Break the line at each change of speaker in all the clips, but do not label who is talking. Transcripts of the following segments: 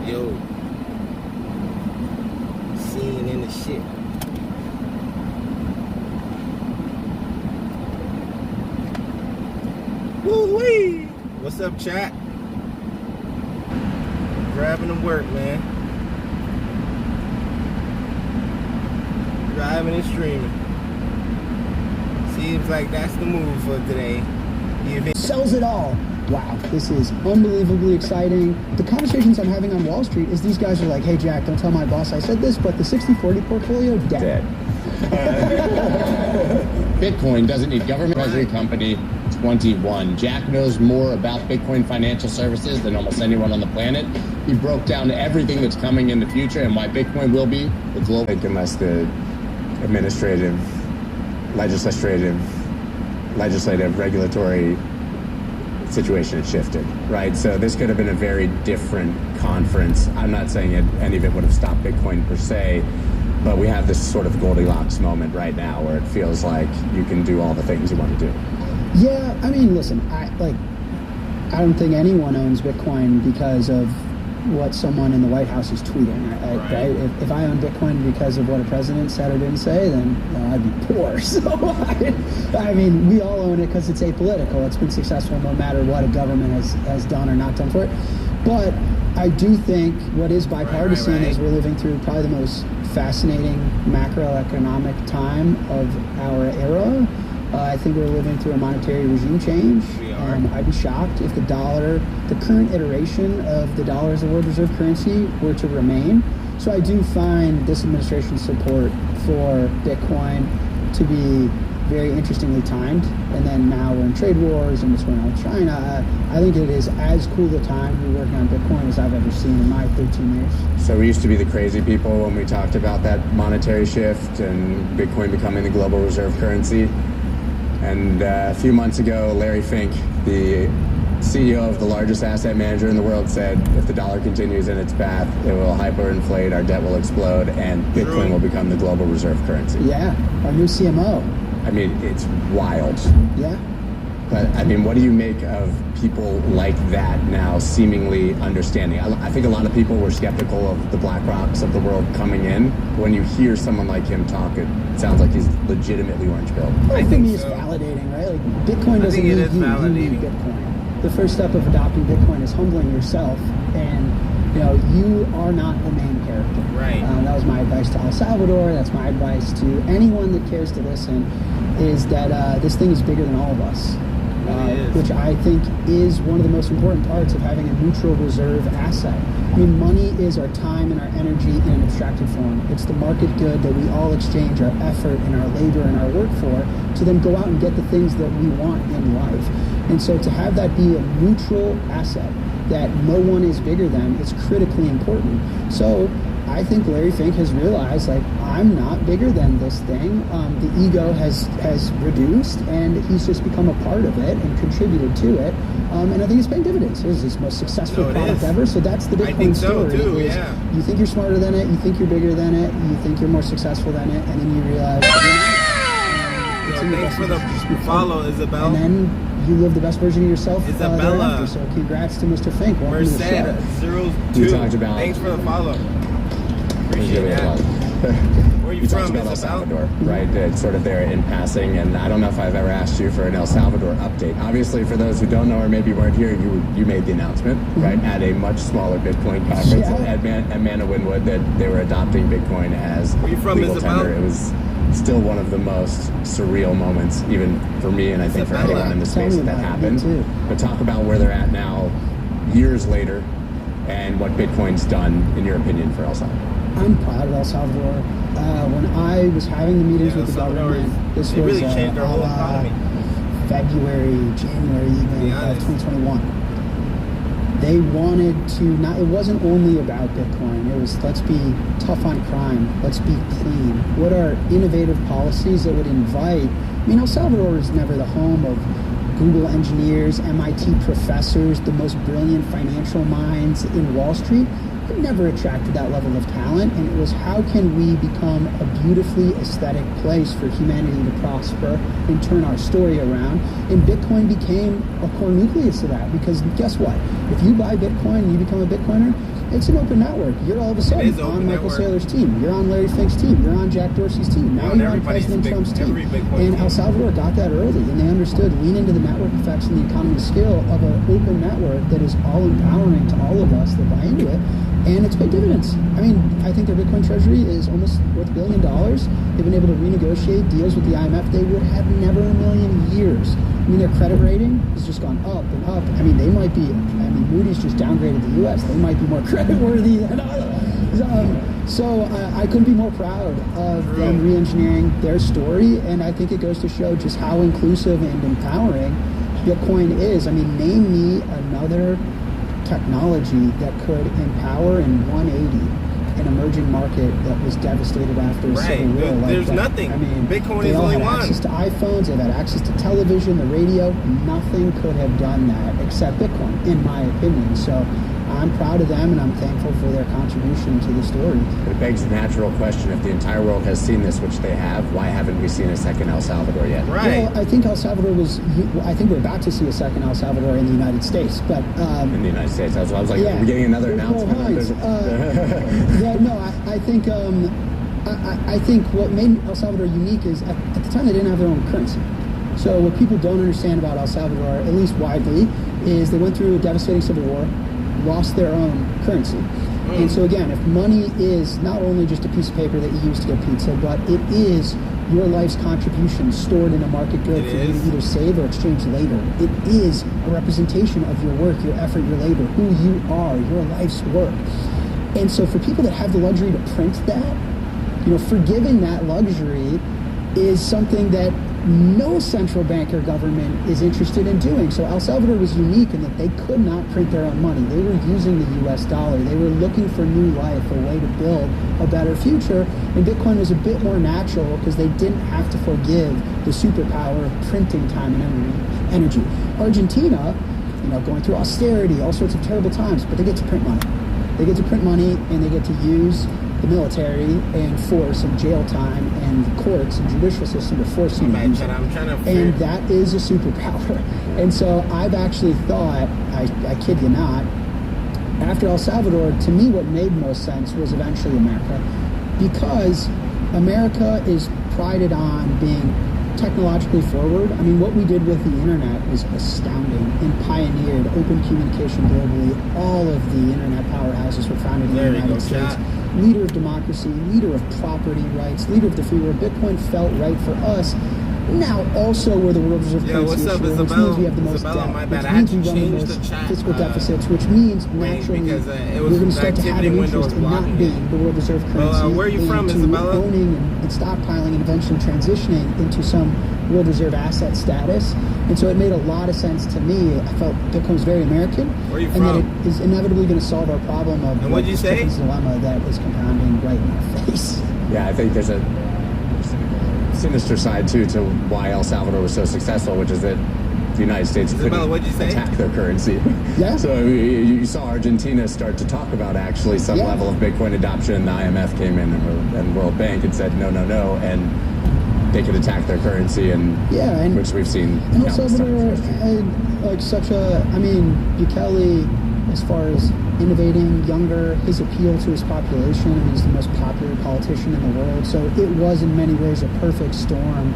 Yo, scene in the shit. Woo-wee! What's up, chat? Grabbing the work, man. Driving and streaming. Seems like that's the move for today.
Sells it all. Wow, this is unbelievably exciting. The conversations I'm having on Wall Street is these guys are like, hey, Jack, don't tell my boss I said this, but the 60-40 portfolio, dead.
Bitcoin doesn't need government. Treasury Company 21. Jack knows more about Bitcoin financial services than almost anyone on the planet. He broke down everything that's coming in the future and why Bitcoin will be the global.
Unless the administrative, legislative, regulatory situation had shifted, right? So this could have been a very different conference. I'm not saying any of it would have stopped Bitcoin per se, but we have this sort of Goldilocks moment right now where it feels like you can do all the things you want to do.
Yeah, I mean, listen, I don't think anyone owns Bitcoin because of what someone in the White House is tweeting, right? If I own Bitcoin because of what a president said or didn't say, then I'd be poor. So, I mean, we all own it because it's apolitical. It's been successful no matter what a government has done or not done for it. But I do think what is bipartisan is we're living through probably the most fascinating macroeconomic time of our era. I think we're living through a monetary regime change. I'd be shocked if the dollar, the current iteration of the dollar as a world reserve currency, were to remain. So I do find this administration's support for Bitcoin to be very interestingly timed. And then now we're in trade wars and what's going on with China. I think it is as cool a time to be working on Bitcoin as I've ever seen in my 13 years.
So we used to be the crazy people when we talked about that monetary shift and Bitcoin becoming the global reserve currency. And a few months ago, Larry Fink, the CEO of the largest asset manager in the world, said if the dollar continues in its path, it will hyperinflate, our debt will explode, and Bitcoin will become the global reserve currency.
Yeah, our new CMO.
I mean, it's wild.
Yeah.
But, I mean, what do you make of people like that now seemingly understanding? I think a lot of people were skeptical of the BlackRocks of the world coming in. When you hear someone like him talk, it sounds like he's legitimately orange-pilled.
I think it's validating, right? Like, Bitcoin doesn't need you need Bitcoin. The first step of adopting Bitcoin is humbling yourself, and you are not the main character.
Right.
That was my advice to El Salvador. That's my advice to anyone that cares to listen, is that this thing is bigger than all of us. Which I think is one of the most important parts of having a neutral reserve asset. I mean, money is our time and our energy in an abstracted form. It's the market good that we all exchange our effort and our labor and our work for to then go out and get the things that we want in life. And so to have that be a neutral asset that no one is bigger than is critically important. So I think Larry Fink has realized, like, I'm not bigger than this thing. The ego has reduced, and he's just become a part of it and contributed to it. And I think it's paying dividends. It was his most successful product ever. So that's the Bitcoin story.
Too,
is you think you're smarter than it, you think you're bigger than it, you think you're more successful than it, and then you realize.
Thanks for the follow, Isabel.
And then you live the best version of yourself.
Isabella.
So congrats to Mr. Fink. Welcome to the show.
02.
You talked about.
Thanks for the follow. Appreciate that. Where are you from,
talked about El Salvador, right? It's sort of there in passing, and I don't know if I've ever asked you for an El Salvador update. Obviously, for those who don't know or maybe weren't here, you made the announcement, right, at a much smaller Bitcoin conference at Mana Winwood that they were adopting Bitcoin as legal tender. It was still one of the most surreal moments, even for me, and I think for anyone in the space that happened. But talk about where they're at now, years later, and what Bitcoin's done, in your opinion, for El Salvador.
I'm proud of El Salvador. When I was having the meetings with the government, this was
really changed our whole economy.
January even of 2021. They wanted to not. It wasn't only about Bitcoin. It was, let's be tough on crime. Let's be clean. What are innovative policies that would invite? I mean, El Salvador is never the home of Google engineers, MIT professors, the most brilliant financial minds in Wall Street. it never attracted that level of talent, and it was how can we become a beautifully aesthetic place for humanity to prosper and turn our story around. And Bitcoin became a core nucleus of that, because guess what? If you buy Bitcoin and you become a Bitcoiner, it's an open network. You're all of a sudden on Michael Saylor's team. You're on Larry Fink's team. You're on Jack Dorsey's team. Now you're on President Trump's team. And El Salvador got that early, and they understood lean into the network effects and the economy of scale of an open network that is all empowering to all of us that buy into it. And it's paid dividends. I mean, I think their Bitcoin treasury is almost worth $1 billion. They've been able to renegotiate deals with the IMF they would have never in a million years. I mean, their credit rating has just gone up and up. I mean, they might be, Moody's just downgraded the U.S. They might be more creditworthy than us. So I couldn't be more proud of them re-engineering their story. And I think it goes to show just how inclusive and empowering Bitcoin is. I mean, name me another technology that could empower in 180 an emerging market that was devastated after a civil war like
There's
that.
nothing.
I mean,
Bitcoin
they
is
all
only
had
one.
access to iPhones, they've had access to television, the radio. Nothing could have done that except Bitcoin, in my opinion. So I'm proud of them, and I'm thankful for their contribution to the story.
It begs the natural question, if the entire world has seen this, which they have, why haven't we seen a second El Salvador yet?
Right.
Well, I think El Salvador I think we're about to see a second El Salvador in the United States, but...
in the United States. I was like, we're getting another announcement.
I think what made El Salvador unique is at the time they didn't have their own currency. So what people don't understand about El Salvador, at least widely, is they went through a devastating civil war, lost their own currency. And so again, if money is not only just a piece of paper that you use to get pizza, but it is your life's contribution stored in a market good for you to either save or exchange later. It is a representation of your work, your effort, your labor, who you are, your life's work. And so for people that have the luxury to print that, forgiving that luxury is something that no central bank or government is interested in doing. So El Salvador was unique in that they could not print their own money. They were using the US dollar. They were looking for new life, a way to build a better future. And Bitcoin was a bit more natural because they didn't have to forgive the superpower of printing time and energy. Argentina, going through austerity, all sorts of terrible times, but they get to print money. They get to print money, and they get to use the military and force and jail time and the courts and judicial system to force you to use it. And that is a superpower. And so I've actually thought, I kid you not, after El Salvador, to me what made most sense was eventually America. Because America is prided on being technologically forward. I mean, what we did with the internet was astounding and pioneered open communication globally. All of the internet powerhouses were founded in the United States. Leader of democracy, leader of property rights, leader of the free world. Bitcoin felt right for us. Now, also, we're the world reserve currency issuer, which means we have the most debt, which means we run the most fiscal deficits, which means naturally we're going to start to have an interest in not being the world reserve currency,
where are you from,
and
Isabella?
owning and stockpiling and eventually transitioning into some world reserve asset status. And so it made a lot of sense to me. I felt Bitcoin was very American, and that it is inevitably going to solve our problem of
what'd you say?
dilemma that is compounding right in our face.
Yeah, I think there's a sinister side too to why El Salvador was so successful, which is that the United States couldn't attack their currency.
Yeah.
So you saw Argentina start to talk about actually some level of Bitcoin adoption. The IMF came in and World Bank and said no, and they could attack their currency, and which we've seen.
And El Salvador had like such a, Bukele, as far as innovating, younger, his appeal to his population, he's the most popular politician in the world. So it was in many ways a perfect storm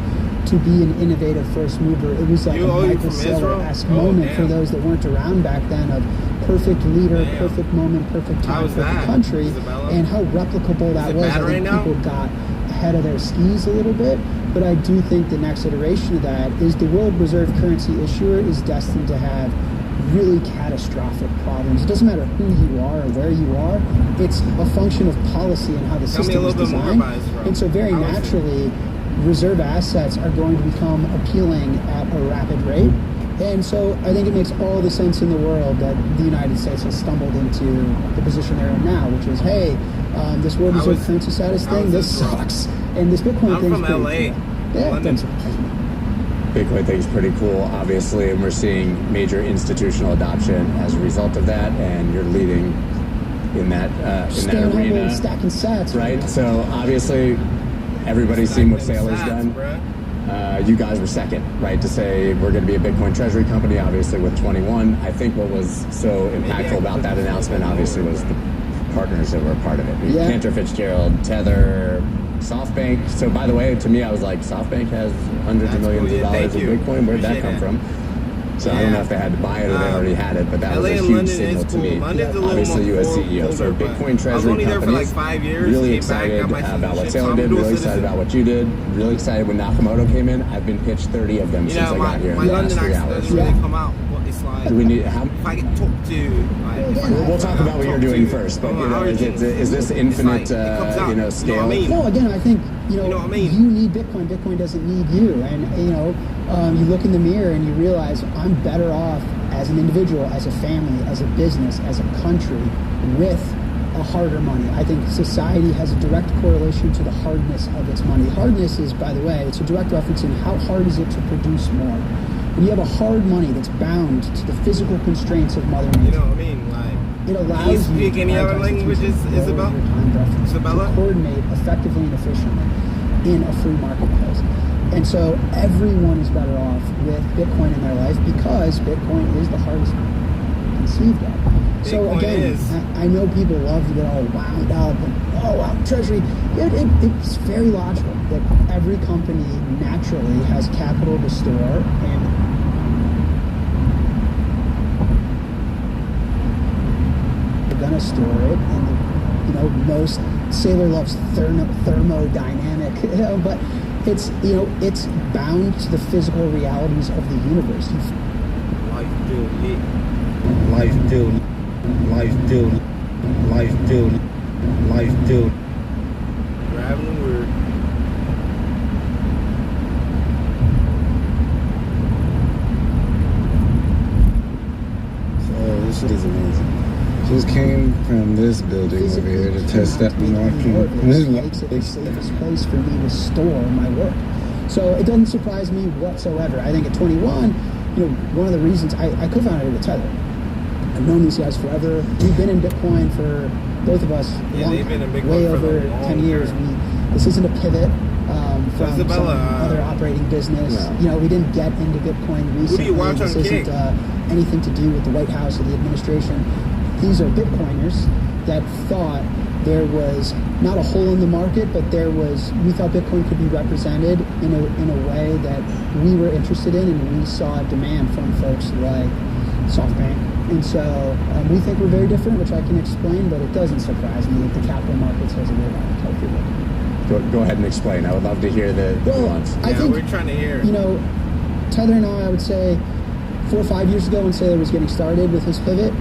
to be an innovative first mover. It was like a Michael Saylor-esque moment for those that weren't around back then, of perfect leader, perfect moment, perfect time for the country, and how replicable that was. I think people got ahead of their skis a little bit, but I do think the next iteration of that is the world reserve currency issuer is destined to have really catastrophic problems. It doesn't matter who you are or where you are. It's a function of policy and how the system is designed. And so very naturally, reserve assets are going to become appealing at a rapid rate. And so I think it makes all the sense in the world that the United States has stumbled into the position they're in now, which is, hey, this world reserve currency status thing, this sucks. And this Bitcoin thing is pretty cool. Yeah, thanks.
Bitcoin thing is pretty cool, obviously, and we're seeing major institutional adoption as a result of that, and you're leading in that arena,
stacking sats,
right? So obviously, everybody's seen what Saylor's done. You guys were second, right, to say we're going to be a Bitcoin treasury company, obviously, with 21. I think what was so impactful about that announcement, obviously, was the partners that were a part of it.
Yeah.
Cantor Fitzgerald, Tether, SoftBank. So, by the way, to me, I was like, SoftBank has hundreds of millions of dollars in Bitcoin. Where'd that come from? So I don't know if they had to buy it or they already had it, but that was a huge signal to me. Obviously, you as CEO. So Bitcoin treasury companies, really excited about what Saylor did, really excited about what you did, really excited when Nakamoto came in. I've been pitched 30 of them since I got here in the last 3 hours. Do we need, how,
if I get talked to,
we'll talk about what you're doing first, but is this infinite, scale?
No, again, I think,
know what I mean?
you need Bitcoin. Bitcoin doesn't need you. And, you look in the mirror and you realize I'm better off as an individual, as a family, as a business, as a country with a harder money. I think society has a direct correlation to the hardness of its money. Hardness is, by the way, it's a direct reference in how hard is it to produce more. When you have a hard money that's bound to the physical constraints of Mother Nature,
you know what I mean? Like,
it allows you
speak any other languages, Isabel?
To coordinate effectively and efficiently in a free marketplace. And so everyone is better off with Bitcoin in their life because Bitcoin is the hardest conceived of. So again, I know people love to get all wound up and, treasury. It's very logical that every company naturally has capital to store and they're going to store it. And, most Saylor loves thermodynamic, but it's bound to the physical realities of the universe.
Life do. Grabbing the word.
So this shit is amazing. Just came from this building over here to test that and walking.
This makes it the safest place for me to store my work. So it doesn't surprise me whatsoever. I think at 21, one of the reasons I co-founded it with Tether. I've known these guys forever. We've been in Bitcoin for both of us way over 10 years. This isn't a pivot from some other operating business.
No.
We didn't get into Bitcoin recently.
Who do you watch
this
on
isn't anything to do with the White House or the administration. These are Bitcoiners that thought there was not a hole in the market, but we thought Bitcoin could be represented in a way that we were interested in, and we saw demand from folks like SoftBank. And so we think we're very different, which I can explain, but it doesn't surprise me that the capital markets has a real appetite for it.
Go ahead and explain. I would love to hear the nuance.
I think,
we're trying to hear.
Tether and I would say 4 or 5 years ago when Saylor was getting started with his pivot,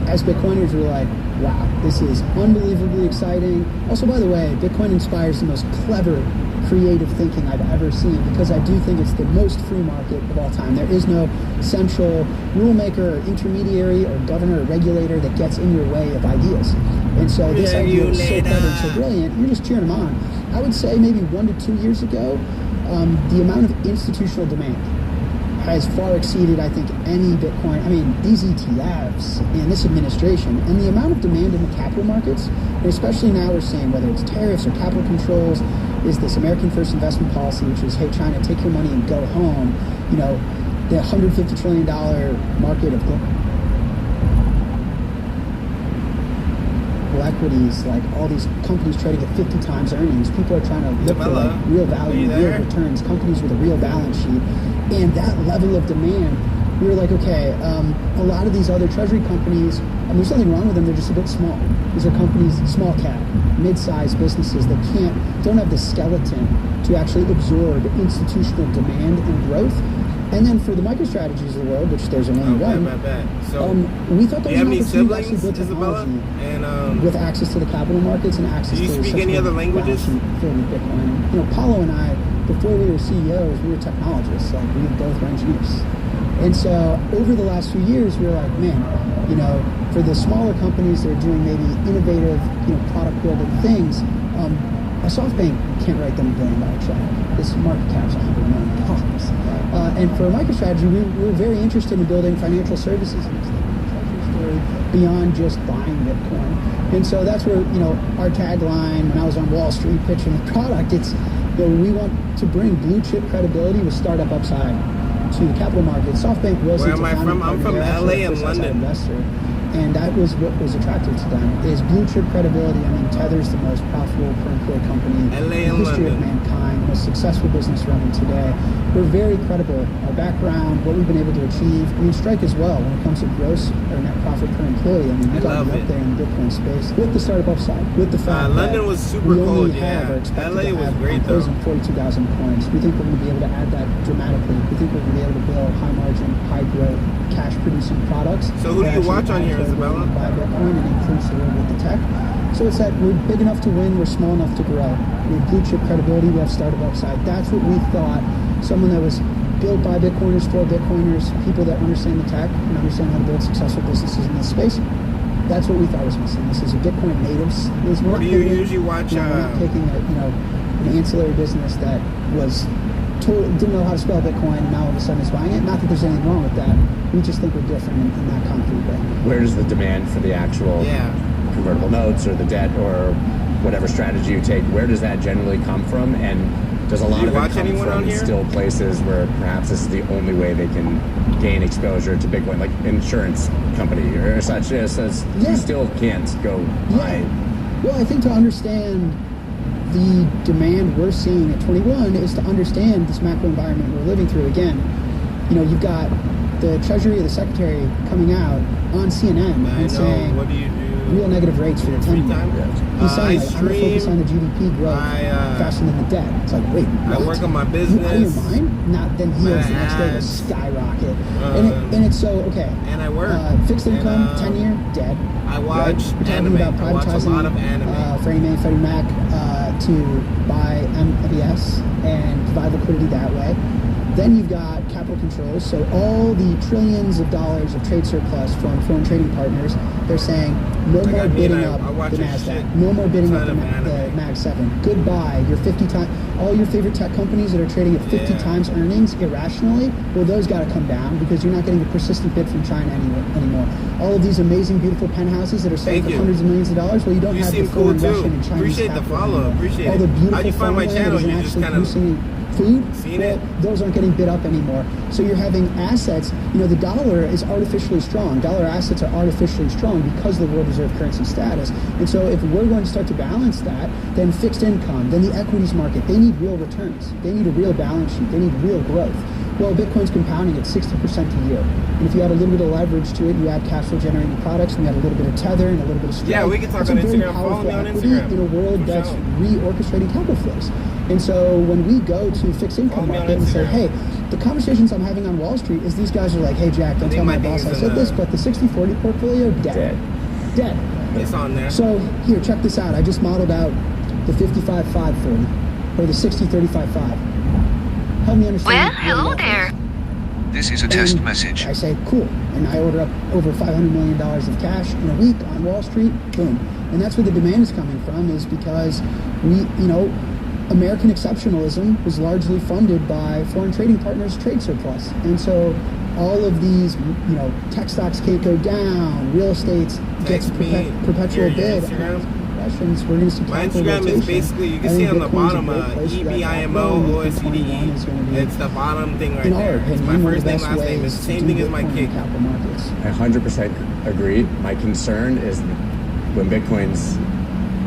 as Bitcoiners, we're like, wow, this is unbelievably exciting. Also, by the way, Bitcoin inspires the most clever, creative thinking I've ever seen because I do think it's the most free market of all time. There is no central rule maker or intermediary or governor or regulator that gets in your way of ideas. And so this idea is so clever and so brilliant, you're just cheering them on. I would say maybe 1 to 2 years ago, the amount of institutional demand has far exceeded, I think, any Bitcoin. I mean, these ETFs and this administration and the amount of demand in the capital markets, and especially now we're seeing whether it's tariffs or capital controls, is this American First Investment Policy, which is, hey, China, take your money and go home. The $150 trillion market of global equities, like all these companies trading at 50 times earnings. People are trying to look for real value, real returns, companies with a real balance sheet. And that level of demand, we were like, okay, a lot of these other treasury companies, there's nothing wrong with them, they're just a bit small. These are companies, small cap, mid-sized businesses that don't have the skeleton to actually absorb institutional demand and growth. And then for the MicroStrategies of the world, which there's only one,
So
we thought there was an opportunity to actually build
Isabella?
technology with access to the capital markets and access
Do you
to
speak any other languages?
For Bitcoin. Paulo and I, before we were CEOs, we were technologists. Like we both were engineers. And so over the last few years, we were like, man, for the smaller companies that are doing maybe innovative, product building things, a SoftBank can't write them $1 billion check. This market cap's $100 million. And for MicroStrategy, we were very interested in building financial services in these things. inventory beyond just buying Bitcoin. And so that's where, our tagline, when I was on Wall Street pitching the product, it's, we want to bring blue chip credibility with startup upside to the capital market. SoftBank Wilson's
Where am I from? I'm from LA and London.
Investor. And that was what was attractive to them, is blue chip credibility. I mean, Tether's the most profitable per employee company in the history of mankind, most successful business running today. We're very credible. Our background, what we've been able to achieve. I mean, Strike as well, when it comes to gross or net profit per employee. I mean, we got to be up there in the Bitcoin space with the startup upside, with the fact
London
that
was super cold,
yeah.
LA was great though.
42,000 coins. We think we're going to be able to add that dramatically. We think we're going to be able to build high margin, high growth, cash producing products.
So who do you watch on here, Isabella?
Buy Bitcoin and increase the world with the tech. So it's that we're big enough to win, we're small enough to grow. We have blue chip credibility, we have startup upside. That's what we thought. Someone that was built by Bitcoiners for Bitcoiners, people that understand the tech and understand how to build successful businesses in this space. That's what we thought was missing. This is a Bitcoin natives.
What do you usually watch?
We're not taking an ancillary business that was didn't know how to spell Bitcoin, and now all of a sudden is buying it. Not that there's anything wrong with that. We just think we're different in that concrete way.
Where does the demand for the actual convertible notes or the debt or whatever strategy you take, where does that generally come from? And does a lot of it come from still places where perhaps this is the only way they can gain exposure to Bitcoin, like insurance company or such, you still can't go buy?
Well, I think to understand the demand we're seeing at 21 is to understand this macro environment we're living through. Again, you've got the Treasury or the Secretary coming out on CNN and saying,
what do you do?
Real negative rates for the 10 year. He's saying, I'm going to focus on the GDP growth faster than the debt. It's like, wait, what?
I work on my business.
You out of your mind? Not then yields the next day will skyrocket. And it's so, okay.
And I work.
Fixed income, 10 year, dead.
I watch
We're talking about privatizing Freddie Mae, Freddie Mac to buy MBS and provide liquidity that way. Then you've got capital controls, so all the trillions of dollars of trade surplus from foreign trading partners, they're saying no more bidding up the NASDAQ, no more bidding up the Mag 7. Goodbye, your 50 times, all your favorite tech companies that are trading at 50 times earnings irrationally, well, those got to come down because you're not getting a persistent bid from China anymore. All of these amazing, beautiful penthouses that are selling for hundreds of millions of dollars, well, you don't have the foreign, Russian, and Chinese
Appreciate the follow, appreciate
all the beautiful
How'd you find my channel? You just kind of
food, those aren't getting bid up anymore. So you're having assets, the dollar is artificially strong. Dollar assets are artificially strong because of the world reserve currency status. And so if we're going to start to balance that, then fixed income, then the equities market, they need real returns. They need a real balance sheet. They need real growth. Well, Bitcoin's compounding at 60% a year. And if you add a little bit of leverage to it, you add cash flow generating products, and you add a little bit of tether and a little bit of strike.
Yeah, we can talk on Instagram. Follow me on Instagram.
In a world that's reorchestrating capital flows. And so when we go to fixed income market and say, hey, the conversations I'm having on Wall Street is these guys are like, hey, Jack, don't tell my boss I said this, but the 60-40 portfolio, dead.
It's on there.
So here, check this out. I just modeled out the 55-5-40 or the 60-35-5. Help me understand.
Well, hello there. This is a test message.
I say, cool. And I order up over $500 million of cash in a week on Wall Street. Boom. And that's where the demand is coming from, is because we, American exceptionalism was largely funded by foreign trading partners' trade surplus. And so all of these, tech stocks can't go down, real estate gets perpetual bid. We're going to see
my Instagram is basically, you can see on the bottom, EBIMO, OECD. It's the bottom thing right there. It's my first name, last name. It's the same thing as my kid.
I 100% agree. My concern is when Bitcoin's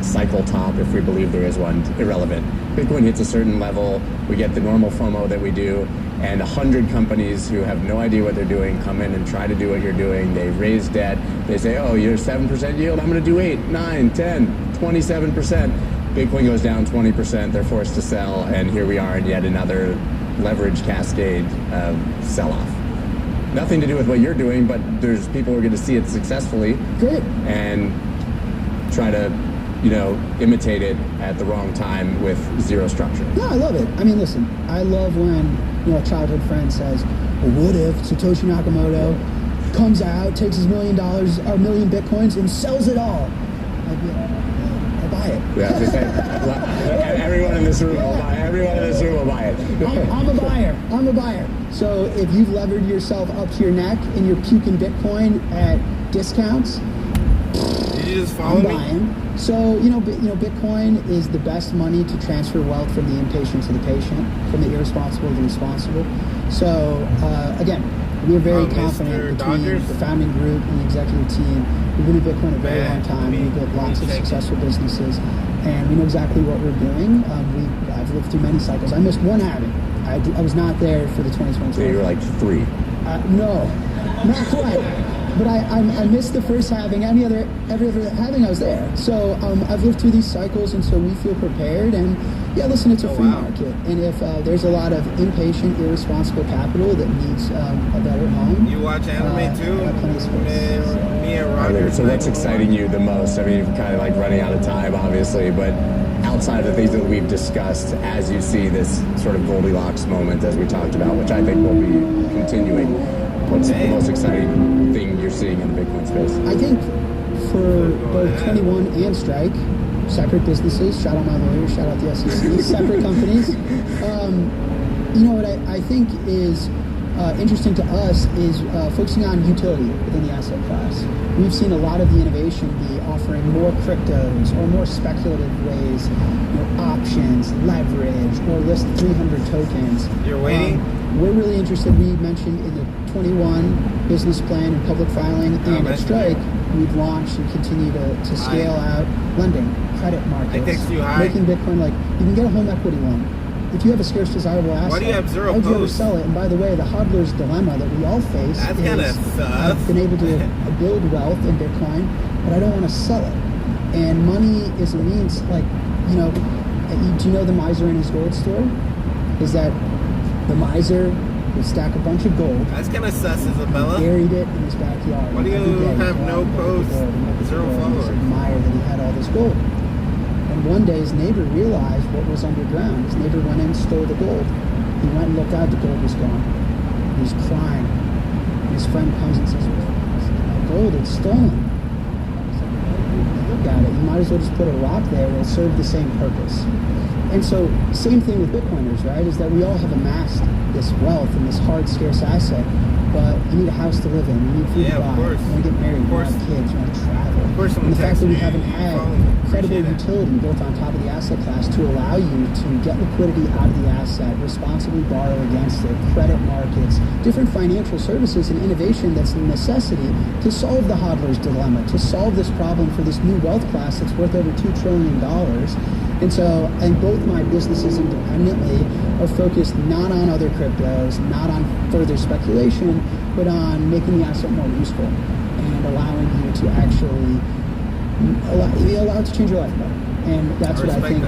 cycle top, if we believe there is one, irrelevant. Bitcoin hits a certain level, we get the normal FOMO that we do, and 100 companies who have no idea what they're doing come in and try to do what you're doing. They raise debt. They say, oh, you're 7% yield. I'm going to do 8, 9, 10, 27%. Bitcoin goes down 20%. They're forced to sell. And here we are in yet another leverage cascade sell-off. Nothing to do with what you're doing, but there's people who are going to see it successfully.
Good.
And try to imitate it at the wrong time with zero structure.
No, I love it. I mean, listen, I love when, a childhood friend says, well, what if Satoshi Nakamoto comes out, takes his $1 million or million Bitcoins and sells it all? I'd be like, I'll buy buy it.
Yeah, just say, everyone in this room will buy. Everyone in this room will buy it.
I'm a buyer. I'm a buyer. So if you've levered yourself up to your neck and you're puking Bitcoin at discounts,
Did you just follow
I'm
me?
buying. So Bitcoin is the best money to transfer wealth from the impatient to the patient, from the irresponsible to the responsible. So again, we're very confident
Mr.
between
Dodgers?
the founding group and the executive team. We've been in Bitcoin a very long time. We've built lots of successful businesses, and we know exactly what we're doing. I've lived through many cycles. I missed one halving. I was not there for the 2022.
So you were like 3.
No, not quite. But I missed the first halving. Every other halving I was there. So I've lived through these cycles, and so we feel prepared. And yeah, listen, it's a free market. And if there's a lot of impatient, irresponsible capital that needs a better home.
You watch anime too?
I got plenty of space.
Me and Roger.
So what's exciting you the most? I mean, you're kind of like running out of time, obviously, but outside of the things that we've discussed, as you see this sort of Goldilocks moment, as we talked about, which I think will be continuing, what's the most exciting thing you're seeing in the Bitcoin space?
I think for both 21 and Strike, separate businesses, shout out my lawyers, shout out the SEC, separate companies. What I think is interesting to us is focusing on utility within the asset class. We've seen a lot of the innovation be offering more cryptos or more speculative ways, options, leverage, or list 300 tokens.
You're waiting?
We're really interested. We mentioned in the 21 business plan and public filing and at Strike, we've launched and continue to scale out lending, credit markets, making Bitcoin you can get a home equity loan. If you have a scarce desirable asset,
why do you have zero
why would you ever
posts?
sell it? And by the way, the hodler's dilemma that we all face
That's
is
kinda sus.
I've been able to build wealth in Bitcoin, but I don't want to sell it. And money is a means, do you know the miser in his gold story? Is that the miser would stack a bunch of gold.
That's kind of sus, Isabella.
Buried it in his backyard.
Why do you have no posts? Zero followers.
He admired that he had all this gold. And one day his neighbor realized what was underground. His neighbor went in and stole the gold. He went and looked out, the gold was gone. He was crying. And his friend comes and says, "My gold, it's stolen." Look at it. You might as well just put a rock there. It'll serve the same purpose. And so, same thing with Bitcoiners, right? Is that we all have amassed this wealth and this hard, scarce asset, but you need a house to live in. You need food to buy. You want to get married. You want to have kids. You want to travel. And the fact that we haven't had credible utility built on top of the asset class to allow you to get liquidity out of the asset, responsibly borrow against it, credit markets, different financial services and innovation that's a necessity to solve the hodler's dilemma, to solve this problem for this new wealth class that's worth over $2 trillion. And so, both my businesses independently are focused not on other cryptos, not on further speculation, but on making the asset more useful and allowing you to actually be allowed to change your life better. And that's what I think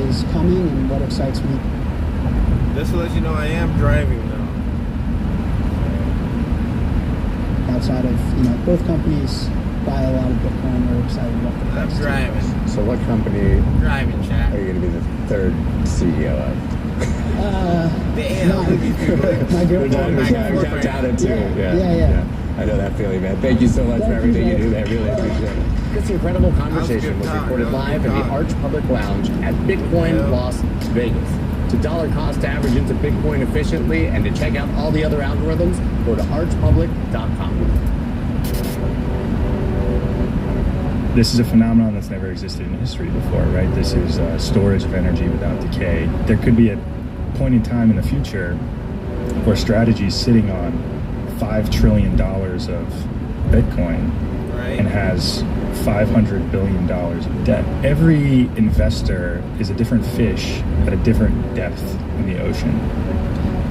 is coming and what excites me.
Just to let you know, I am driving now.
Outside of, both companies buy a lot of Bitcoin. We're excited about the
I'm
price.
driving.
So what company
Driving, chat.
are you going to be the third CEO of?
Damn.
My girlfriend.
I'm down at 2. Yeah. I know that feeling, man. Thank you so much for everything you do, man. Really appreciate it. This incredible conversation was recorded live in the Arch Public Lounge at Bitcoin Las Vegas. To dollar cost average into Bitcoin efficiently and to check out all the other algorithms, go to archpublic.com.
This is a phenomenon that's never existed in history before, right? This is storage of energy without decay. There could be a point in time in the future where strategy is sitting on $5 trillion of Bitcoin and has $500 billion of debt. Every investor is a different fish at a different depth in the ocean.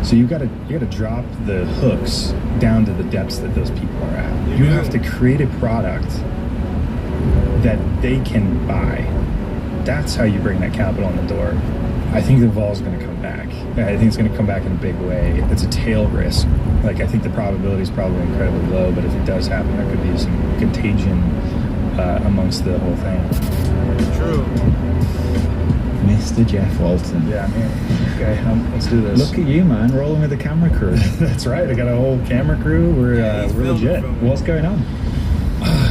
So you gotta drop the hooks down to the depths that those people are at. You have to create a product that they can buy. That's how you bring that capital in the door. I think the vol is going to come back. I think it's going to come back in a big way. It's a tail risk. I think the probability is probably incredibly low, but if it does happen, there could be some contagion amongst the whole thing.
True.
Mr. Jeff Walton.
Yeah, man. Okay, let's do this.
Look at you, man, rolling with the camera crew.
That's right. I got a whole camera crew. We're legit.
What's going on?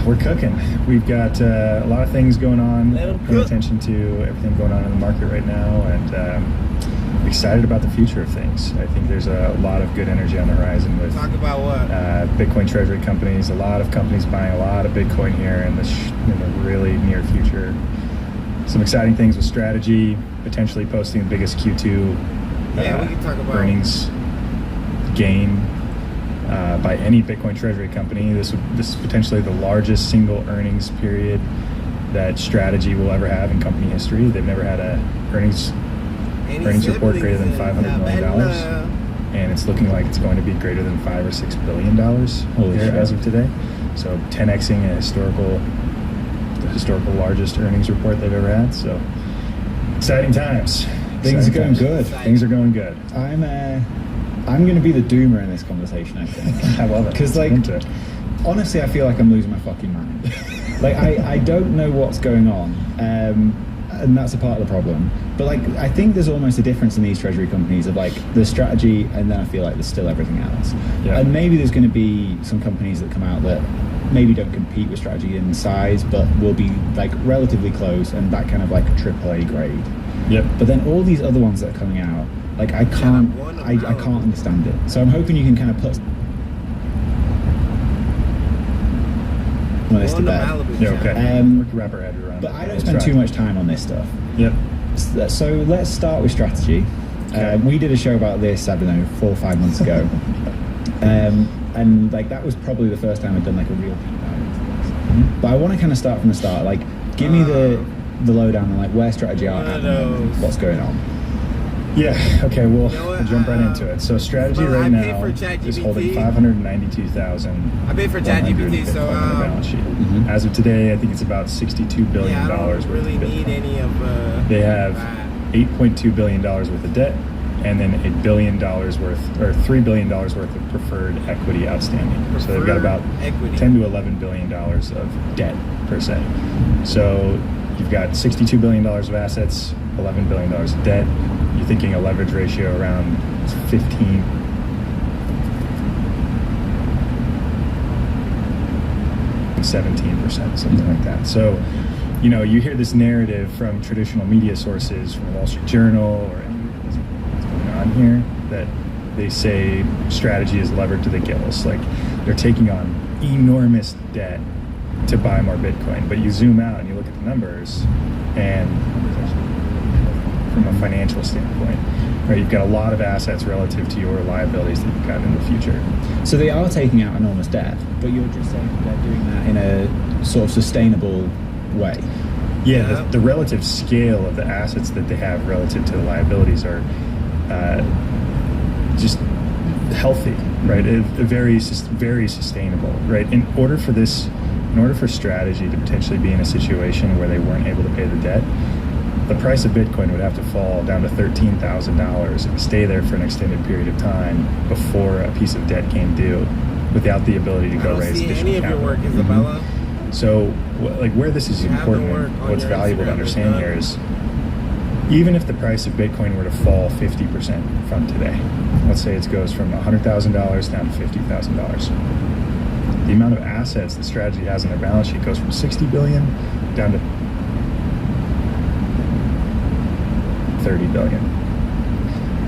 We're cooking. We've got a lot of things going on.
Let 'em
Paying
cook.
attention to everything going on in the market right now, and excited about the future of things. I think there's a lot of good energy on the horizon with
Talk about what?
Bitcoin treasury companies. A lot of companies buying a lot of Bitcoin here in the really near future. Some exciting things with strategy, potentially posting the biggest Q2
Yeah, we can talk about
earnings gain by any Bitcoin treasury company. This is potentially the largest single earnings period that strategy will ever have in company history. They've never had a earnings report greater than $500 million, and it's looking like it's going to be greater than $5 or $6 billion as of today. So 10xing the historical largest earnings report they've ever had. So exciting times.
Things are going good.
Things are going good.
I'm going to be the doomer in this conversation, I think.
I love it.
Because, like, honestly, I feel like I'm losing my fucking mind. Like, I don't know what's going on, and that's a part of the problem. But, like, I think there's almost a difference in these treasury companies of, like, the strategy, and then I feel like there's still everything else.
Yeah.
And maybe there's going to be some companies that come out that maybe don't compete with strategy in size, but will be, like, relatively close, and that kind of, like, AAA grade.
Yep.
But then all these other ones that are coming out, like, I can't understand it. So I'm hoping you can kind of put some of this to bed.
Yeah, okay. We can wrap our head around
But
it.
I don't spend too much time on this stuff.
Yep.
So let's start with strategy.
Okay.
We did a show about this, I don't know, 4 or 5 months ago. And like that was probably the first time I'd done like a real deep dive into this. But I want to kind of start from the start. Like, give me the lowdown on like where strategy are at the moment, what's going on.
Yeah, okay, well,
You know what,
we'll jump right into it. So strategy
well,
right
I pay
now
for
is
ChatGPT.
holding 592,000.
I paid for ChatGPT, so
on the balance sheet.
Mhm.
As of today, I think it's about $62 billion
yeah, I don't
worth
really
of
need
Bitcoin.
any of
They have
that.
$8.2 billion worth of debt, and then $1 billion worth, or $3 billion worth of preferred equity outstanding. So they've got about
equity.
$10 to $11 billion of debt per se. So you've got $62 billion of assets, $11 billion of debt. You're thinking a leverage ratio around 15. And 17%, something like that. So, you know, you hear this narrative from traditional media sources, from the Wall Street Journal or what's going on here, that they say strategy is levered to the gills. Like, they're taking on enormous debt to buy more Bitcoin. But you zoom out and you look at the numbers, and from a financial standpoint, right, you've got a lot of assets relative to your liabilities that you've got in the future.
So they are taking out enormous debt, but you're just saying they're doing that in a sort of sustainable way.
Yeah, the relative scale of the assets that they have relative to the liabilities are just healthy, right? Very sustainable, right? In order for strategy to potentially be in a situation where they weren't able to pay the debt, the price of Bitcoin would have to fall down to $13,000 and stay there for an extended period of time before a piece of debt came due, without the ability to go raise additional
any of
capital.
your work, Isabella.
So, like, where this is
You have the
important,
work
and
on
what's
your
valuable to
Instagram,
understand here is, even if the price of Bitcoin were to fall 50% from today, let's say it goes from $100,000 down to $50,000, the amount of assets the strategy has on their balance sheet goes from $60 billion down to $30 billion.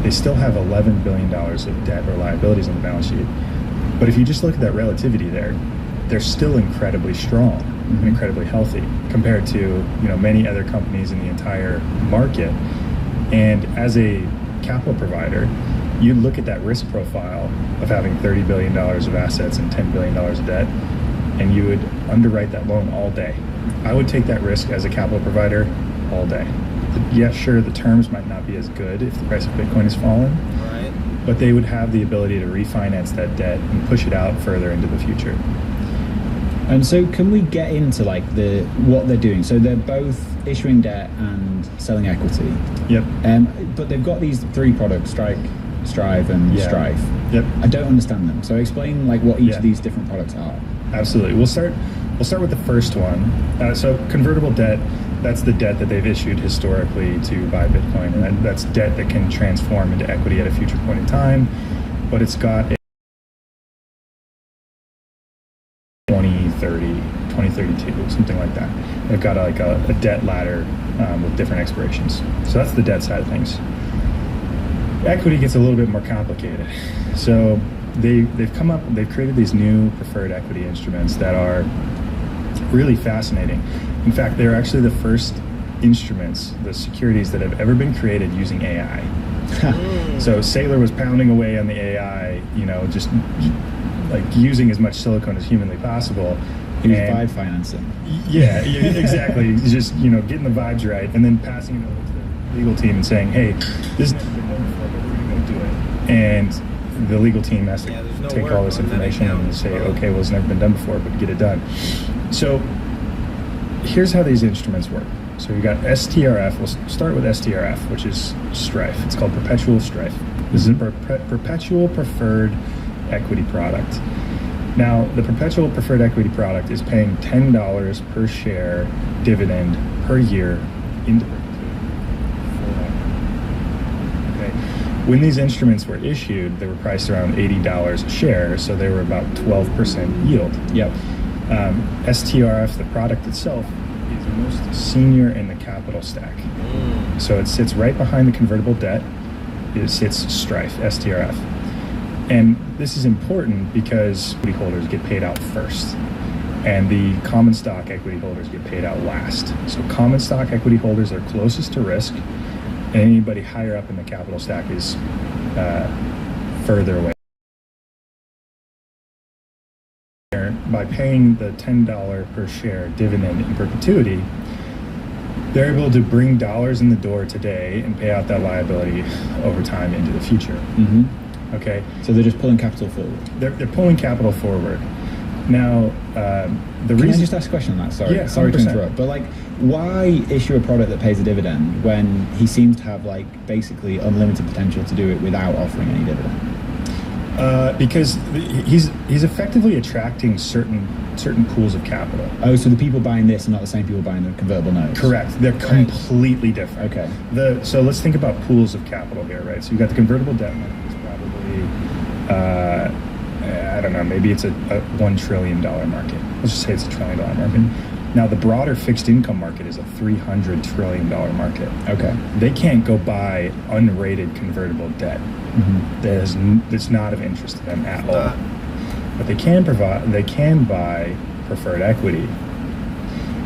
They still have $11 billion of debt or liabilities on the balance sheet. But if you just look at that relativity there, they're still incredibly strong and incredibly healthy compared to, you know, many other companies in the entire market. And as a capital provider, you look at that risk profile of having $30 billion of assets and $10 billion of debt, and you would underwrite that loan all day. I would take that risk as a capital provider all day. Yeah, sure, the terms might not be as good if the price of Bitcoin has fallen,
Right.
but they would have the ability to refinance that debt and push it out further into the future.
And so can we get into like what they're doing? So they're both issuing debt and selling equity.
Yep.
But they've got these 3 products, Strive and Strife.
Yep.
I don't understand them. So explain like what each
Yeah.
of these different products are.
Absolutely. We'll start with the first one. So convertible debt, that's the debt that they've issued historically to buy Bitcoin. And that's debt that can transform into equity at a future point in time, but it's got 2032, something like that. They've got a debt ladder with different expirations. So that's the debt side of things. Equity gets a little bit more complicated. So they've created these new preferred equity instruments that are really fascinating. In fact, they're actually the first instruments, the securities that have ever been created using AI. So Saylor was pounding away on the AI, just like using as much silicon as humanly possible.
He was vibe financing.
Yeah, exactly. Just, getting the vibes right and then passing it over to the legal team and saying, hey, this has never been done before, but we're going to do it. And the legal team has to take all this information and say, okay, well, it's never been done before, but get it done. So here's how these instruments work. So you got STRF. We'll start with STRF, which is Strife. It's called Perpetual Strife. This is a perpetual preferred equity product. Now, the perpetual preferred equity product is paying $10 per share dividend per year into perpetuity. Okay. When these instruments were issued, they were priced around $80 a share, so they were about 12% yield.
Yep.
STRF, the product itself, is the most senior in the capital stack. So it sits right behind the convertible debt. It sits Strife, STRF. And this is important because equity holders get paid out first, and the common stock equity holders get paid out last. So common stock equity holders are closest to risk, and anybody higher up in the capital stack is further away. By paying the $10 per share dividend in perpetuity, they're able to bring dollars in the door today and pay out that liability over time into the future. Okay,
so they're just pulling capital forward.
They're pulling capital forward. Now, the reason.
Can I just ask a question on that? Sorry,
Yeah,
sorry to
100%.
interrupt. But why issue a product that pays a dividend when he seems to have basically unlimited potential to do it without offering any dividend?
Because he's effectively attracting certain pools of capital.
Oh, so the people buying this are not the same people buying the convertible notes?
Correct. They're completely different.
Okay.
So let's think about pools of capital here, right? So you've got the convertible debt market. It's probably, I don't know, maybe it's a $1 trillion market. Let's just say it's a $1 trillion market. Now, the broader fixed income market is a $300 trillion market.
Okay.
They can't go buy unrated convertible debt. That's not of interest to them at all. But they can buy preferred equity.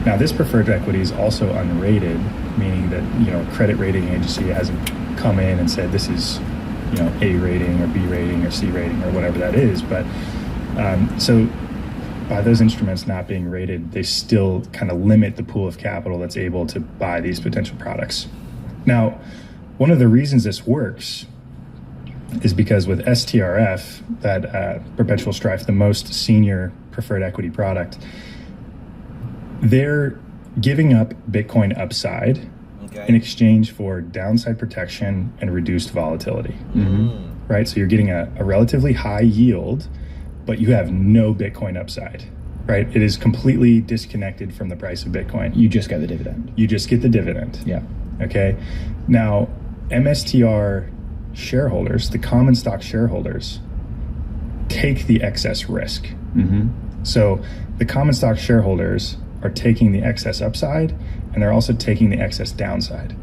Now, this preferred equity is also unrated, meaning that a credit rating agency hasn't come in and said this is A rating or B rating or C rating or whatever that is. But so by those instruments not being rated, they still kind of limit the pool of capital that's able to buy these potential products. Now, one of the reasons this works is because with STRF, that Perpetual Strife, the most senior preferred equity product, they're giving up Bitcoin upside in exchange for downside protection and reduced volatility. Right? So you're getting a relatively high yield, but you have no Bitcoin upside. Right? It is completely disconnected from the price of Bitcoin.
You just get the dividend.
You just get the dividend.
Yeah.
Okay. Now, MSTR shareholders, the common stock shareholders, take the excess risk. So the common stock shareholders are taking the excess upside, and they're also taking the excess downside.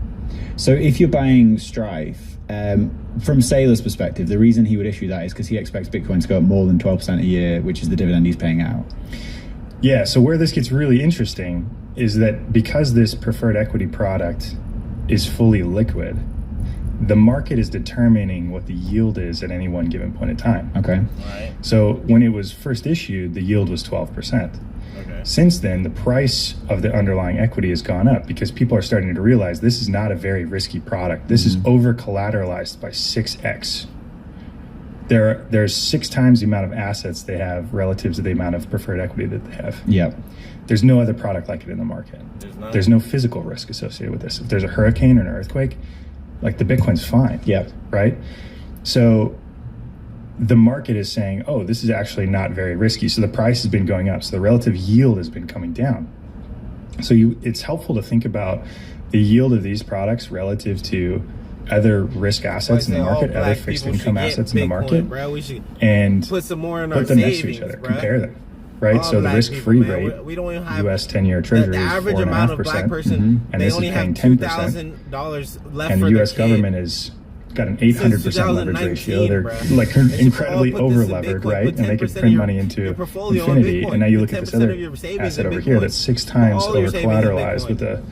So if you're buying Strife, from Saylor's perspective, the reason he would issue that is because he expects Bitcoin to go up more than 12% a year, which is the dividend he's paying out.
Yeah, so where this gets really interesting is that because this preferred equity product is fully liquid, the market is determining what the yield is at any one given point in time.
Okay.
Right.
So when it was first issued, the yield was 12%.
Okay.
Since then, the price of the underlying equity has gone up because people are starting to realize this is not a very risky product. This is over collateralized by 6x. There's 6 times the amount of assets they have relative to the amount of preferred equity that they have.
Yeah.
There's no other product like it in the market. There's no physical risk associated with this. If there's a hurricane or an earthquake, like the Bitcoin's fine.
Yeah.
Right? So the market is saying, oh, this is actually not very risky. So the price has been going up. So the relative yield has been coming down. So it's helpful to think about the yield of these products relative to other risk assets in the market, other fixed income assets in the market,
bro. We should
and
put some more in
put
our
them
savings,
next to each other,
bro.
compare them.
right?
All
So the
black
risk-free
people, man.
rate,
We don't even have
U.S. 10-year Treasury
the
is
average amount of black
4.5%,
person.
and
They
this
only
is
have
paying 10%.
$2,000 left
And
for
the U.S.
their kid.
government is got an 800% leverage ratio. They're
bruh.
like
They should
incredibly
all put this in
over-levered,
Bitcoin.
right?
Put
And they can
10% of
print
your-
money into
your portfolio on
infinity.
Bitcoin.
And now you
Put
look at this
10%
other
of your savings
asset
in
over here
Bitcoin.
that's 6 times
All your savings in
over-collateralized
Bitcoin.
with a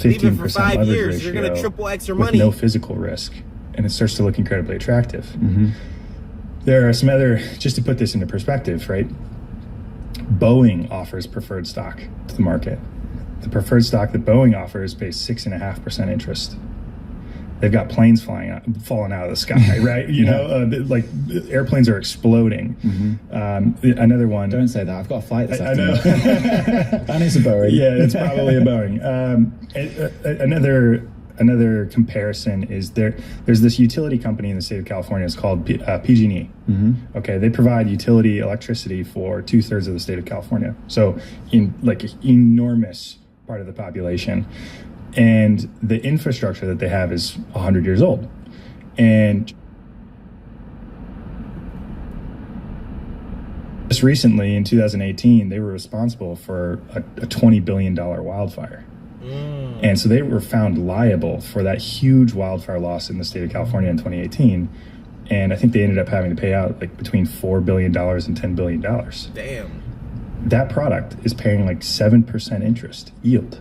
Leave it
15%
for 5
leverage
years.
ratio
You're gonna triple X your
with
money.
no physical risk. And it starts to look incredibly attractive.
Mm-hmm.
There are some other, just to put this into perspective, right? Boeing offers preferred stock to the market. The preferred stock that Boeing offers pays 6.5% interest. They've got planes falling out of the sky, right? You know, like airplanes are exploding. Another one.
Don't say that. I've got a flight this
I know.
afternoon. And it's a Boeing.
Yeah, it's probably a Boeing. Another comparison is there's this utility company in the state of California. It's called PG&E. Okay, they provide utility electricity for 2/3 of the state of California. So in like an enormous part of the population. And the infrastructure that they have is 100 years old. And just recently, in 2018, they were responsible for a $20 billion wildfire. And so they were found liable for that huge wildfire loss in the state of California in 2018. And I think they ended up having to pay out like between $4 billion and $10 billion.
Damn.
That product is paying like 7% interest yield.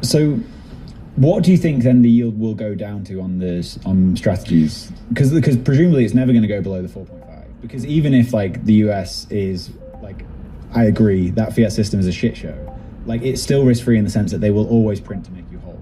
So, what do you think then the yield will go down to on strategies? Because presumably it's never going to go below the 4.5. Because even if like the US is like, I agree that fiat system is a shit show. Like it's still risk free in the sense that they will always print to make you whole.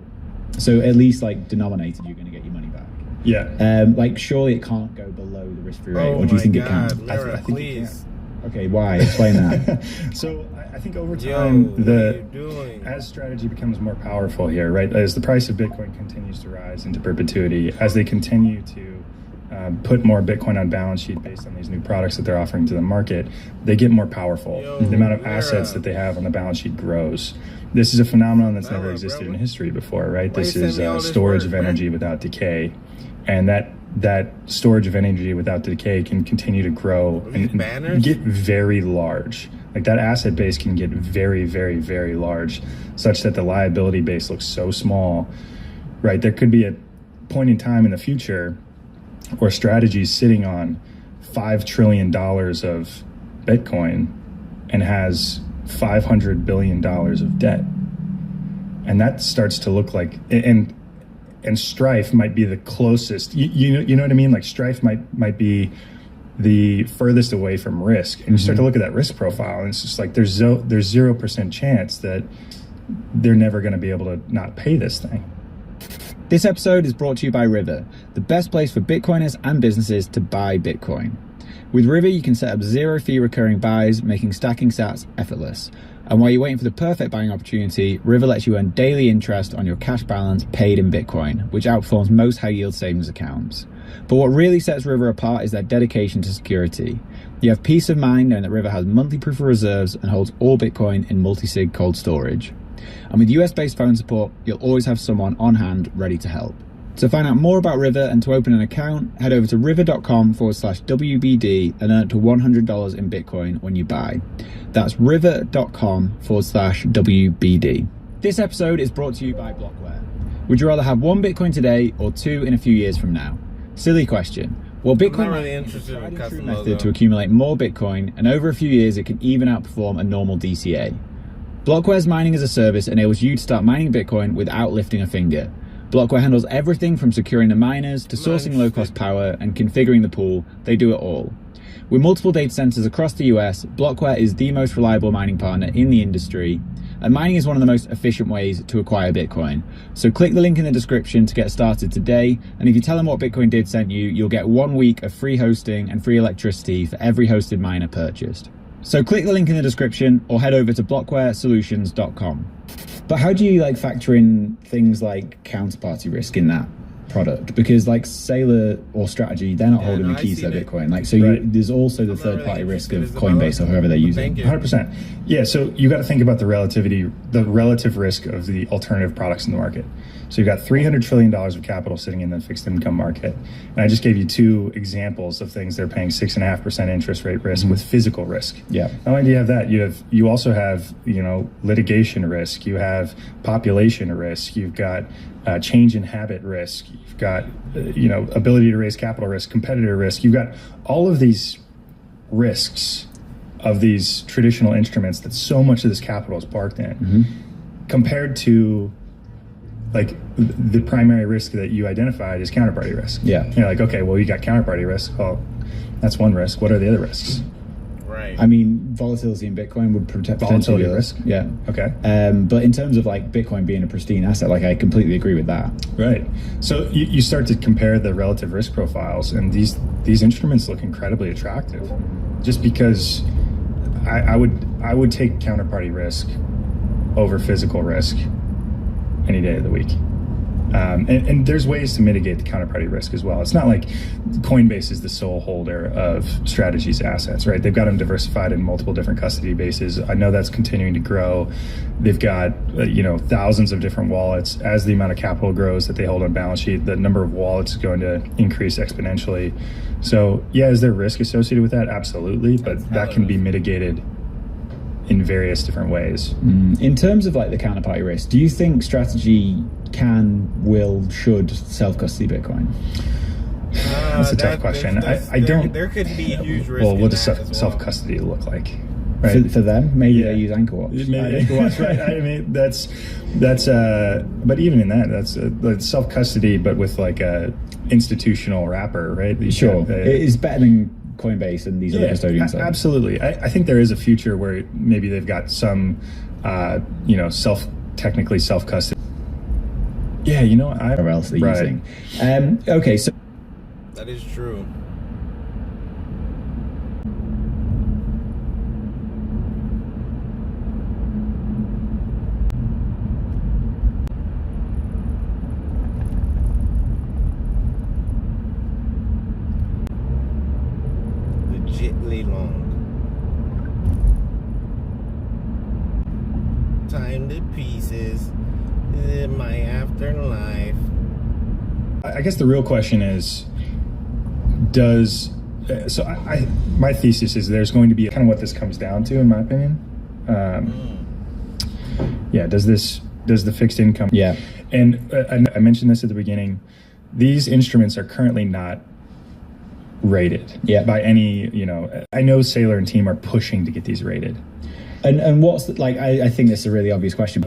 So at least like denominated, you're going to get your money back.
Yeah.
Like surely it can't go below the risk free rate,
Oh
or do you think
my
it can?
God, Lyra,
I think it
please.
Okay, why? Explain that.
So I think over
Yo,
time,
what are you doing?
as strategy becomes more powerful here, right? As the price of Bitcoin continues to rise into perpetuity, as they continue to put more Bitcoin on balance sheet based on these new products that they're offering to the market, they get more powerful.
Yo,
the amount of
Lyra.
assets that they have on the balance sheet grows. This is a phenomenon that's never
Lyra,
existed
bro.
in history before, right?
Why
This
you
is
send me all this
storage
work,
of energy
man?
without decay. And that storage of energy without decay can continue to grow
These
and
banners?
get very large. Like that asset base can get very, very, very large, such that the liability base looks so small, right? There could be a point in time in the future where strategy is sitting on $5 trillion of Bitcoin and has $500 billion of debt. And that starts to look like, and Strife might be the closest. You know what I mean? Like Strife might be the furthest away from risk. And you start to look at that risk profile, and it's just like there's 0% chance that they're never going to be able to not pay this thing.
This episode is brought to you by River, the best place for Bitcoiners and businesses to buy Bitcoin. With River, you can set up zero-fee recurring buys, making stacking sats effortless. And while you're waiting for the perfect buying opportunity, River lets you earn daily interest on your cash balance paid in Bitcoin, which outperforms most high-yield savings accounts. But what really sets River apart is their dedication to security. You have peace of mind knowing that River has monthly proof of reserves and holds all Bitcoin in multi-sig cold storage. And with US-based phone support, you'll always have someone on hand ready to help. To find out more about River and to open an account, head over to river.com/WBD and earn up to $100 in Bitcoin when you buy. That's river.com/WBD. This episode is brought to you by Blockware. Would you rather have 1 Bitcoin today or 2 in a few years from now? Silly question. Well, Bitcoin
really
mining is a
interested in
tried and true
custom
method
logo.
to accumulate more Bitcoin, and over a few years it can even outperform a normal DCA. Blockware's mining as a service enables you to start mining Bitcoin without lifting a finger. Blockware handles everything from securing the miners to sourcing low-cost power and configuring the pool. They do it all. With multiple data centers across the US, Blockware is the most reliable mining partner in the industry, and mining is one of the most efficient ways to acquire Bitcoin. So click the link in the description to get started today, and if you tell them what Bitcoin Did sent you, you'll get 1 week of free hosting and free electricity for every hosted miner purchased. So click the link in the description or head over to blockwaresolutions.com. But how do you factor in things like counterparty risk in that? product, because like Sailor or Strategy, they're not holding the keys to their Bitcoin. Like, so there's also the third party risk of Coinbase or whoever they're using.
100%. Yeah, so you got to think about the relative risk of the alternative products in the market. So you've got $300 trillion of capital sitting in the fixed income market. And I just gave you two examples of things they're paying 6.5% interest rate risk with physical risk.
Yeah.
Not only do you have that, you also have, litigation risk, you have population risk, you've got change in habit risk, you've got, ability to raise capital risk, competitor risk. You've got all of these risks of these traditional instruments that so much of this capital is parked in, compared to like the primary risk that you identified is counterparty risk.
Yeah.
You're like, okay, well, you got counterparty risk. Well, that's one risk. What are the other risks?
Right.
I mean, volatility in Bitcoin would protect
Volatility risk.
Yeah.
Okay.
But in terms of like Bitcoin being a pristine asset, like I completely agree with that.
Right. So you start to compare the relative risk profiles, and these instruments look incredibly attractive, just because I would take counterparty risk over physical risk any day of the week. And there's ways to mitigate the counterparty risk as well. It's not like Coinbase is the sole holder of Strategy's assets, right? They've got them diversified in multiple different custody bases. I know that's continuing to grow. They've got, thousands of different wallets. As the amount of capital grows that they hold on balance sheet, the number of wallets is going to increase exponentially. So yeah, is there risk associated with that? Absolutely, but that can be mitigated in various different ways.
In terms of like the counterparty risk, do you think Strategy should self-custody Bitcoin?
That's a tough question. I don't.
There could be a huge risk.
Well, what does
well.
self-custody look like? Right?
For them, maybe they use Anchor Watch.
Maybe Anchor Watch, right? I mean, that's. But even in that, that's self-custody, but with like a institutional wrapper, right?
Sure, it's better than Coinbase and these other custodians.
Absolutely. I think there is a future where maybe they've got some, technically self-custody. Yeah,
Or else they're using. Okay, so
That is true. Legitly long. Time to pieces. My afterlife.
I guess the real question is, my thesis is there's going to be kind of what this comes down to, in my opinion. Does the fixed income?
Yeah.
And I mentioned this at the beginning. These instruments are currently not rated by any, I know Sailor and team are pushing to get these rated.
And what's I think this is a really obvious question.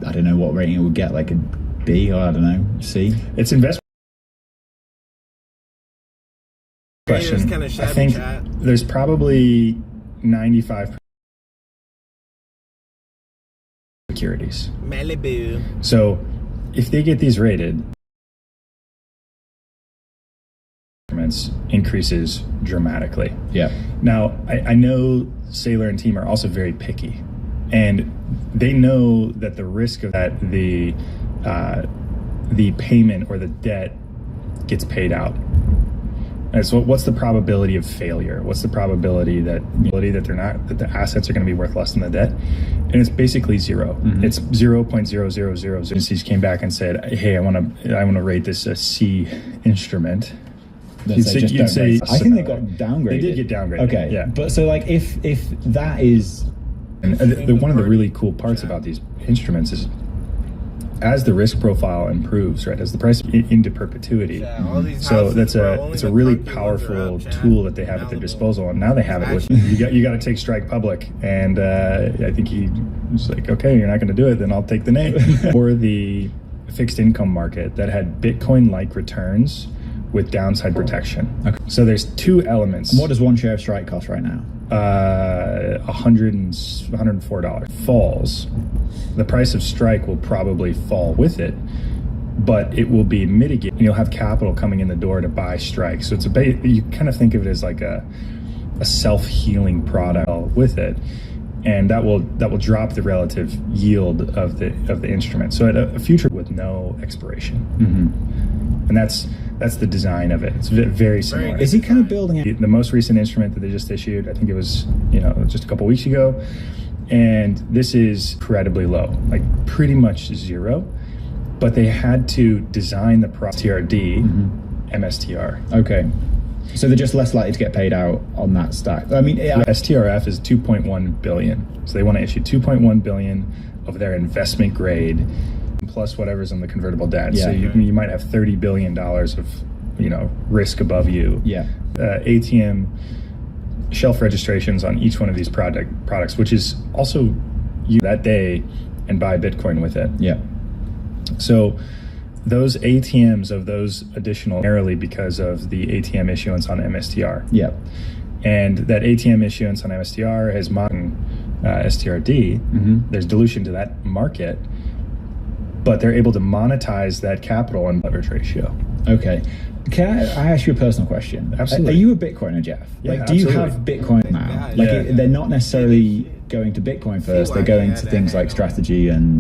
I don't know what rating it would get, like a B or I don't know, C.
It's investment question.
Kind of
I think there's probably 95% securities.
Malibu.
So if they get these rated, increases dramatically. Yeah. Now I know Sailor and team are also very picky, and they know that the risk of that the payment or the debt gets paid out. And so what's the probability of failure? What's the probability that the assets are going to be worth less than the debt? And it's basically zero. Mm-hmm. It's 0.0000. Agencies came back and said, "Hey, I want to rate this a C instrument."
I think they got downgraded.
They did get downgraded.
Okay,
yeah.
But so if that is,
and one of the really cool parts about these instruments is, as the risk profile improves, right, as the price into perpetuity. So it's a really powerful tool that they have at their disposal, and now they have it with you got to take Strike public, and I think he was like, okay, you're not going to do it, then I'll take the name. Or the fixed income market that had Bitcoin-like returns with downside protection. Okay. So there's two elements.
And what does one share of Strike cost right now?
$104 falls. The price of Strike will probably fall with it, but it will be mitigated. You'll have capital coming in the door to buy Strike. So you kind of think of it as like a self-healing product with it, and that will drop the relative yield of the instrument. So at a future with no expiration. Mm-hmm. And that's the design of it. It's very similar.
Is he kind of building it?
The most recent instrument that they just issued, I think it was, just a couple weeks ago, and this is incredibly low, like pretty much zero, but they had to design the TRD MSTR.
Okay. So they're just less likely to get paid out on that stack. I mean,
STRF is 2.1 billion. So they want to issue 2.1 billion of their investment grade plus whatever's on the convertible debt.
Yeah.
So you might have $30 billion of, risk above you.
Yeah.
ATM shelf registrations on each one of these products, which is also you that day and buy Bitcoin with it.
Yeah.
So those ATMs of those additional, primarily because of the ATM issuance on MSTR.
Yeah.
And that ATM issuance on MSTR has modern STRD. There's dilution to that market, but they're able to monetize that capital and leverage ratio.
Okay. Can I ask you a personal question?
Absolutely.
Are you a Bitcoiner, Jeff?
Yeah,
do you
absolutely.
have Bitcoin now?
Yeah.
They're not necessarily going to Bitcoin first. They're going to things like strategy and